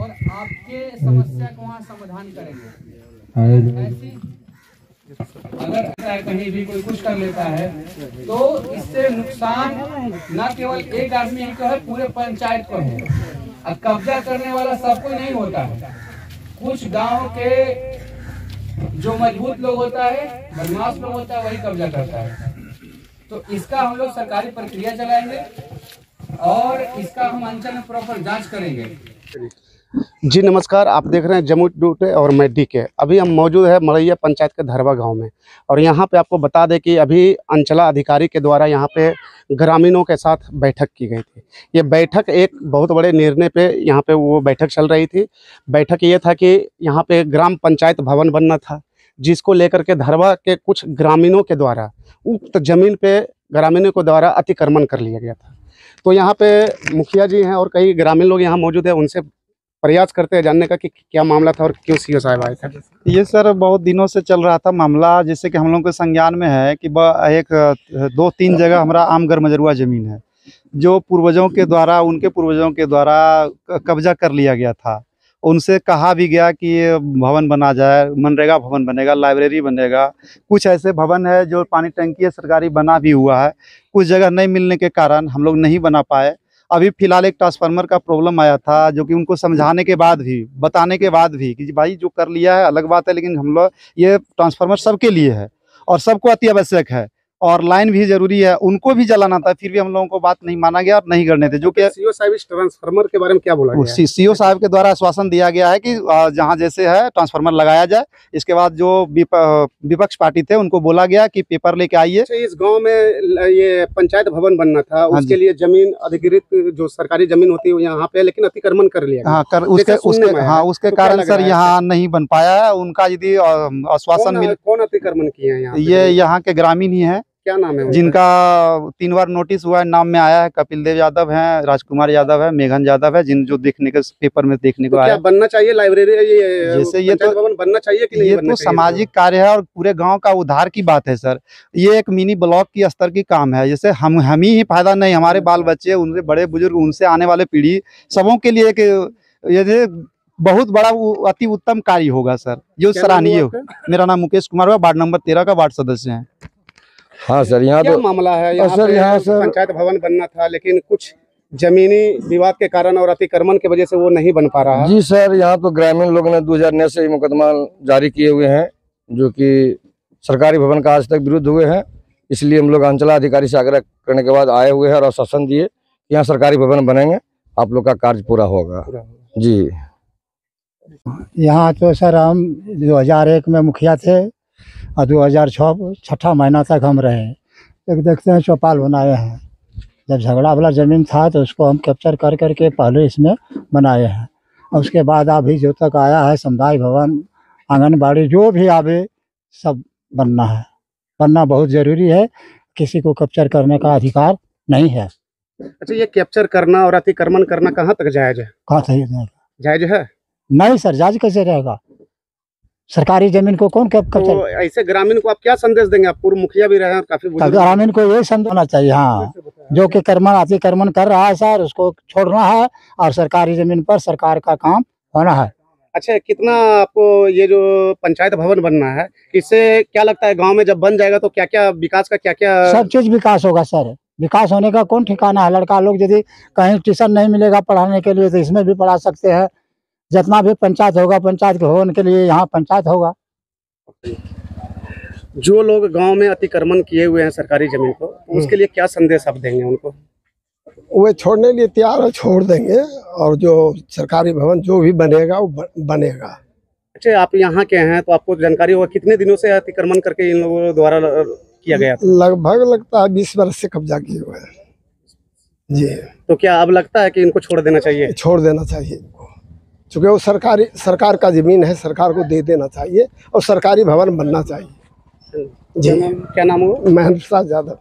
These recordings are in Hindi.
और आपके समस्या का वहाँ समाधान करेंगे। ऐसी अगर ऐसा है कहीं भी कोई कुछ कर लेता है तो इससे नुकसान न केवल एक आदमी को है, पूरे पंचायत को है। अब कब्जा करने वाला सबको नहीं होता है, कुछ गांव के जो मजबूत लोग होता है, बदमाश लोग होता है, वही कब्जा करता है। तो इसका हम लोग सरकारी प्रक्रिया चलाएंगे और इसका हम अंचल में प्रॉपर जांच करेंगे। जी नमस्कार, आप देख रहे हैं जमुई टुडे और मैं DK। अभी हम मौजूद है मड़ैया पंचायत के धरवा गांव में और यहाँ पे आपको बता दें कि अभी अंचला अधिकारी के द्वारा यहाँ पे ग्रामीणों के साथ बैठक की गई थी। ये बैठक एक बहुत बड़े निर्णय पे यहाँ पे वो बैठक चल रही थी। बैठक ये था कि यहाँ पे ग्राम पंचायत भवन बनना था, जिसको लेकर के धरवा के कुछ ग्रामीणों के द्वारा उक्त जमीन पे ग्रामीणों के द्वारा अतिक्रमण कर लिया गया था। तो यहाँ पे मुखिया जी हैं और कई ग्रामीण लोग यहाँ मौजूद है, उनसे प्रयास करते हैं जानने का कि क्या मामला था और क्यों CO साहब आए थे। ये सर बहुत दिनों से चल रहा था मामला, जैसे कि हम लोगों के संज्ञान में है कि एक 2-3 जगह हमारा आम गरमजरुआ ज़मीन है जो पूर्वजों के द्वारा, उनके पूर्वजों के द्वारा कब्जा कर लिया गया था। उनसे कहा भी गया कि ये भवन बना जाए, मनरेगा भवन बनेगा, लाइब्रेरी बनेगा, कुछ ऐसे भवन है जो पानी टंकी है सरकारी बना भी हुआ है। कुछ जगह नहीं मिलने के कारण हम लोग नहीं बना पाए। अभी फ़िलहाल एक ट्रांसफार्मर का प्रॉब्लम आया था, जो कि उनको समझाने के बाद भी, बताने के बाद भी कि भाई जो कर लिया है अलग बात है, लेकिन हम लोग ये ट्रांसफार्मर सबके लिए है और सबको अति आवश्यक है और लाइन भी जरूरी है, उनको भी जलाना था। फिर भी हम लोगों को बात नहीं माना गया और नहीं करने थे। जो कि CO साहब इस ट्रांसफार्मर के बारे में क्या बोला गया? CO साहब के द्वारा आश्वासन दिया गया है कि जहां जैसे है ट्रांसफार्मर लगाया जाए। इसके बाद जो विपक्ष पार्टी थे उनको बोला गया कि पेपर लेके आइए। इस गांव में ये पंचायत भवन बनना था, उसके लिए जमीन अधिकृत जो सरकारी जमीन होती है यहाँ पे, लेकिन अतिक्रमण कर लिया। हाँ, उसके कारण सर यहाँ नहीं बन पाया है। उनका यदि आश्वासन मिले। कौन अतिक्रमण किए हैं? ये यहाँ के ग्रामीण ही है। क्या नाम है जिनका 3 बार नोटिस हुआ है, नाम में आया है। कपिल देव यादव हैं, राजकुमार यादव है, मेघन यादव है, जिन जो देखने के पेपर में देखने को आया। क्या बनना चाहिए लाइब्रेरी, जैसे ये तो भवन बनना चाहिए कि नहीं? ये तो सामाजिक कार्य है और पूरे गांव का उद्धार की बात है सर। ये एक मिनी ब्लॉक की स्तर की काम है। जैसे हम ही फायदा नहीं, हमारे बाल बच्चे, उनसे बड़े बुजुर्ग, उनसे आने वाले पीढ़ी, सबों के लिए ये बहुत बड़ा अति उत्तम कार्य होगा सर, जो सराहनीय हो। मेरा नाम मुकेश कुमार है, वार्ड नंबर 13 का वार्ड सदस्य है। हाँ सर, यहाँ क्या तो मामला है? यहाँ सर पंचायत भवन बनना था, लेकिन कुछ जमीनी विवाद के कारण और अतिक्रमण की वजह से वो नहीं बन पा रहा है। जी सर, यहाँ तो ग्रामीण लोगों ने 2009 से मुकदमा जारी किए हुए हैं, जो कि सरकारी भवन का आज तक विरुद्ध हुए हैं। इसलिए हम लोग अंचला अधिकारी से आग्रह करने के बाद आए हुए हैं और आश्वासन दिए कि यहाँ सरकारी भवन बनेंगे, आप लोग का कार्य पूरा होगा। जी, यहाँ तो सर हम 2001 में मुखिया थे और 2006 छठा महीना तक हम रहे। एक देखते हैं चौपाल बनाए हैं। जब झगड़ा वाला ज़मीन था तो उसको हम कैप्चर कर करके पहले इसमें बनाए हैं और उसके बाद अभी जो तक आया है समुदाय भवन, आंगनबाड़ी, जो भी आवे सब बनना है। बनना बहुत ज़रूरी है, किसी को कैप्चर करने का अधिकार नहीं है। अच्छा, ये कैप्चर करना और अतिक्रमण करना कहाँ तक जायज है? कहाँ तक जायज है? नहीं सर, जायज कैसे रहेगा? सरकारी जमीन को कौन कैप्चर? तो ऐसे ग्रामीण को आप क्या संदेश देंगे? आप पूर्व मुखिया भी रहे हैं और काफी ग्रामीण को ये संदेश होना चाहिए, हाँ, जो कि अतिक्रमण कर रहा है सर, उसको छोड़ना है और सरकारी जमीन पर सरकार का काम होना है। अच्छा, कितना आपको ये जो पंचायत भवन बनना है, इससे क्या लगता है गांव में जब बन जाएगा तो क्या क्या विकास का क्या सब चीज विकास होगा सर। विकास होने का कौन ठिकाना है? लड़का लोग यदि कहीं ट्यूशन नहीं मिलेगा पढ़ाने के लिए तो इसमें भी पढ़ा सकते हैं। जितना भी पंचायत होगा, पंचायत के भवन के लिए यहाँ पंचायत होगा। जो लोग गांव में अतिक्रमण किए हुए हैं सरकारी जमीन को, उसके लिए क्या संदेश आप देंगे उनको? वो छोड़ने के लिए तैयार है, छोड़ देंगे और जो सरकारी भवन जो भी बनेगा वो बनेगा। अच्छा, आप यहाँ के हैं तो आपको जानकारी होगा कितने दिनों से अतिक्रमण करके इन लोगों द्वारा किया गया था? लगभग लगता है 20 वर्ष से कब्जा किए हुए हैं जी। तो क्या अब लगता है कि इनको छोड़ देना चाहिए? छोड़ देना चाहिए, क्योंकि वो सरकार का जमीन है, सरकार को दे देना चाहिए और सरकारी भवन बनना चाहिए जी। क्या नाम हो? महेंद्र प्रसाद यादव।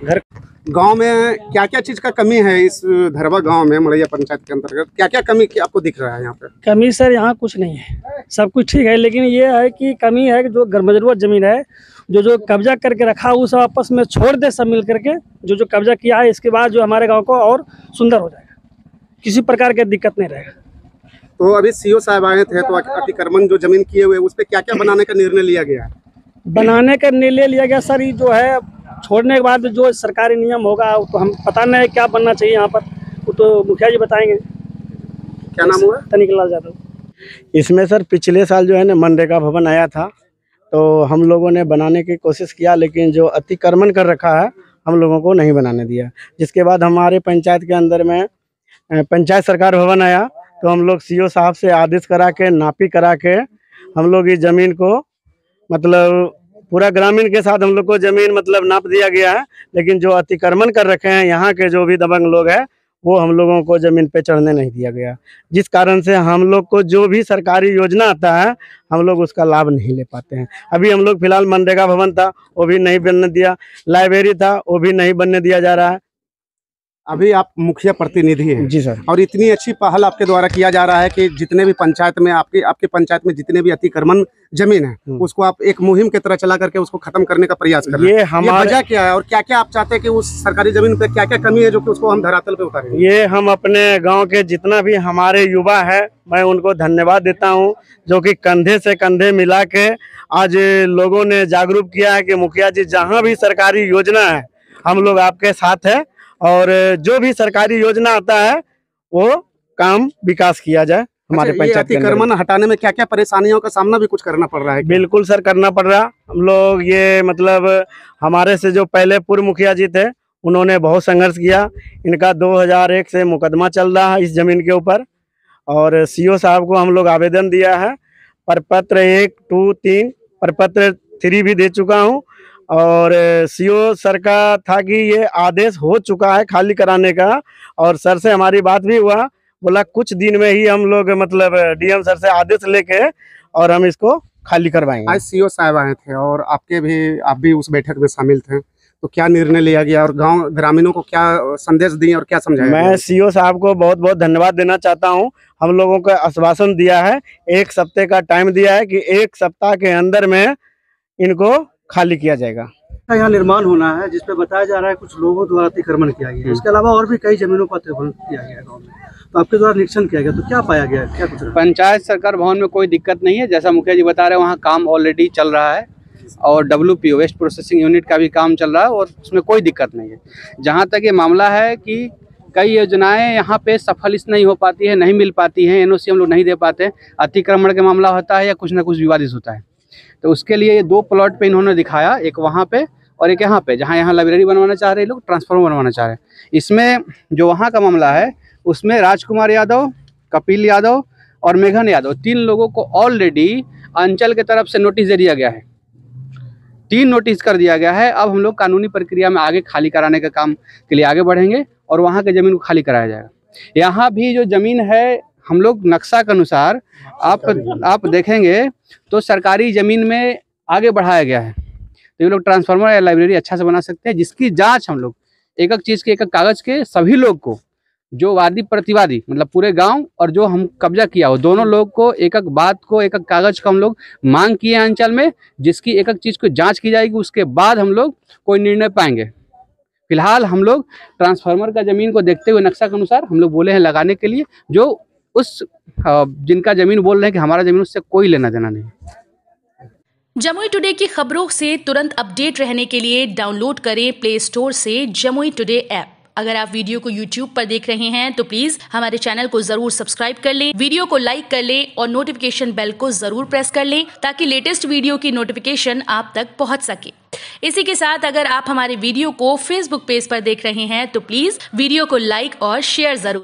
घर गांव में क्या क्या चीज का कमी है? इस धरवा गांव में मड़ैया पंचायत के अंतर्गत क्या क्या कमी आपको दिख रहा है यहाँ पे? कमी सर यहाँ कुछ नहीं है, सब कुछ ठीक है, लेकिन ये है कि कमी है कि जो गरमजरुआ जमीन है, जो कब्जा करके रखा है, वो सब आपस में छोड़ दे, सब मिल करके जो कब्जा किया है। इसके बाद जो हमारे गाँव को और सुंदर हो जाएगा, किसी प्रकार की दिक्कत नहीं रहेगा। तो अभी सीओ साहब आए थे, तो अतिक्रमण जो जमीन किए हुए उस पर क्या क्या बनाने का निर्णय लिया गया है? बनाने का निर्णय लिया गया सर, ये जो है छोड़ने के बाद जो सरकारी नियम होगा तो हम पता नहीं क्या बनना चाहिए यहाँ पर, वो तो मुखिया जी बताएंगे। क्या नाम हुआ? तनिकलाल यादव। इसमें सर पिछले साल जो है ना मनरेगा भवन आया था, तो हम लोगों ने बनाने की कोशिश किया, लेकिन जो अतिक्रमण कर रखा है हम लोगों को नहीं बनाने दिया। जिसके बाद हमारे पंचायत के अंदर में पंचायत सरकार भवन आया, तो हम लोग सीओ साहब से आदेश करा के नापी करा के हम लोग इस ज़मीन को मतलब पूरा ग्रामीण के साथ हम लोग को ज़मीन मतलब नाप दिया गया है। लेकिन जो अतिक्रमण कर रखे हैं यहाँ के जो भी दबंग लोग हैं वो हम लोगों को ज़मीन पे चढ़ने नहीं दिया गया, जिस कारण से हम लोग को जो भी सरकारी योजना आता है हम लोग उसका लाभ नहीं ले पाते हैं। अभी हम लोग फिलहाल मनरेगा भवन था वो भी नहीं बनने दिया, लाइब्रेरी था वो भी नहीं बनने दिया जा रहा है। अभी आप मुखिया प्रतिनिधि हैं जी सर। और इतनी अच्छी पहल आपके द्वारा किया जा रहा है कि जितने भी पंचायत में आपके पंचायत में जितने भी अतिक्रमण जमीन है उसको आप एक मुहिम की तरह चला करके उसको खत्म करने का प्रयास कर रहे हैं। ये वजह क्या है और क्या क्या आप चाहते हैं कि उस सरकारी जमीन पे क्या क्या कमी है जो कि उसको हम धरातल पे उतारें? ये हम अपने गांव के जितना भी हमारे युवा है मैं उनको धन्यवाद देता हूं, जो कि कंधे से कंधे मिला के आज लोगों ने जागरूक किया है कि मुखिया जी जहां भी सरकारी योजना है हम लोग आपके साथ है, और जो भी सरकारी योजना आता है वो काम विकास किया जाए हमारे पंचायत के अंदर। अतिक्रमण हटाने में क्या क्या परेशानियों का सामना भी कुछ करना पड़ रहा है? बिल्कुल सर करना पड़ रहा। हम लोग ये मतलब हमारे से जो पहले पूर्व मुखिया जी थे उन्होंने बहुत संघर्ष किया। इनका 2001 से मुकदमा चल रहा है इस जमीन के ऊपर, और सीओ साहब को हम लोग आवेदन दिया है, प्रपत्र 1, 2, 3, प्रपत्र 3 भी दे चुका हूँ। और सीओ सर का था कि ये आदेश हो चुका है खाली कराने का, और सर से हमारी बात भी हुआ, बोला कुछ दिन में ही हम लोग मतलब डीएम सर से आदेश लेके और हम इसको खाली करवाएंगे। आज सीओ साहब आए थे और आप भी उस बैठक में शामिल थे, तो क्या निर्णय लिया गया और गांव ग्रामीणों को क्या संदेश दिए और क्या समझाया? मैं सीओ साहब को बहुत बहुत धन्यवाद देना चाहता हूं। हम लोगों को आश्वासन दिया है, 1 सप्ताह का टाइम दिया है कि 1 सप्ताह के अंदर में इनको खाली किया जाएगा। यहाँ निर्माण होना है जिसपे बताया जा रहा है कुछ लोगों द्वारा अतिक्रमण किया गया है, इसके अलावा और भी कई जमीनों पर अतिक्रमण किया गया है गाँव में, तो आपके द्वारा निरीक्षण किया गया तो क्या पाया गया, क्या कुछ? पंचायत सरकार भवन में कोई दिक्कत नहीं है, जैसा मुखिया जी बता रहे हैं वहाँ काम ऑलरेडी चल रहा है और WPO वेस्ट प्रोसेसिंग यूनिट का भी काम चल रहा है और उसमें कोई दिक्कत नहीं है। जहाँ तक ये मामला है कि कई योजनाएं यहाँ पे सफल नहीं हो पाती है, नहीं मिल पाती हैं, NOC हम लोग नहीं दे पाते, अतिक्रमण का मामला होता है या कुछ ना कुछ विवादित होता है, तो उसके लिए ये 2 प्लॉट पे इन्होंने दिखाया, एक वहाँ पे और एक यहाँ पे, जहाँ यहाँ लाइब्रेरी बनवाना चाह रहे हैं लोग, ट्रांसफार्मर बनवाना चाह रहे हैं। इसमें जो वहाँ का मामला है उसमें राजकुमार यादव, कपिल यादव और मेघन यादव 3 लोगों को ऑलरेडी अंचल के तरफ से नोटिस दे दिया गया है, 3 नोटिस कर दिया गया है। अब हम लोग कानूनी प्रक्रिया में आगे खाली कराने का काम के लिए आगे बढ़ेंगे और वहाँ के ज़मीन को खाली कराया जाएगा। यहाँ भी जो ज़मीन है हम लोग नक्शा के अनुसार आप देखेंगे तो सरकारी ज़मीन में आगे बढ़ाया गया है, तो ये लोग ट्रांसफार्मर या लाइब्रेरी अच्छा से बना सकते हैं, जिसकी जांच हम लोग एक एक चीज़ के एक एक कागज़ के सभी लोग को, जो वादी प्रतिवादी मतलब पूरे गांव और जो हम कब्जा किया हो दोनों लोग को एक एक बात को एक एक कागज़ का हम लोग मांग किए हैं अंचल में, जिसकी एक एक चीज़ को जाँच की जाएगी, उसके बाद हम लोग कोई निर्णय पाएंगे। फिलहाल हम लोग ट्रांसफार्मर का ज़मीन को देखते हुए नक्शा के अनुसार हम लोग बोले हैं लगाने के लिए, जो उस जिनका ज़मीन बोल रहे हैं कि हमारा ज़मीन उससे कोई लेना देना नहीं। जमुई टुडे की खबरों से तुरंत अपडेट रहने के लिए डाउनलोड करें प्ले स्टोर से जमुई टुडे ऐप। अगर आप वीडियो को YouTube पर देख रहे हैं तो प्लीज हमारे चैनल को जरूर सब्सक्राइब कर लें, वीडियो को लाइक कर लें और नोटिफिकेशन बेल को जरूर प्रेस कर लें ताकि लेटेस्ट वीडियो की नोटिफिकेशन आप तक पहुंच सके। इसी के साथ अगर आप हमारे वीडियो को Facebook पेज पर देख रहे हैं तो प्लीज वीडियो को लाइक और शेयर जरूर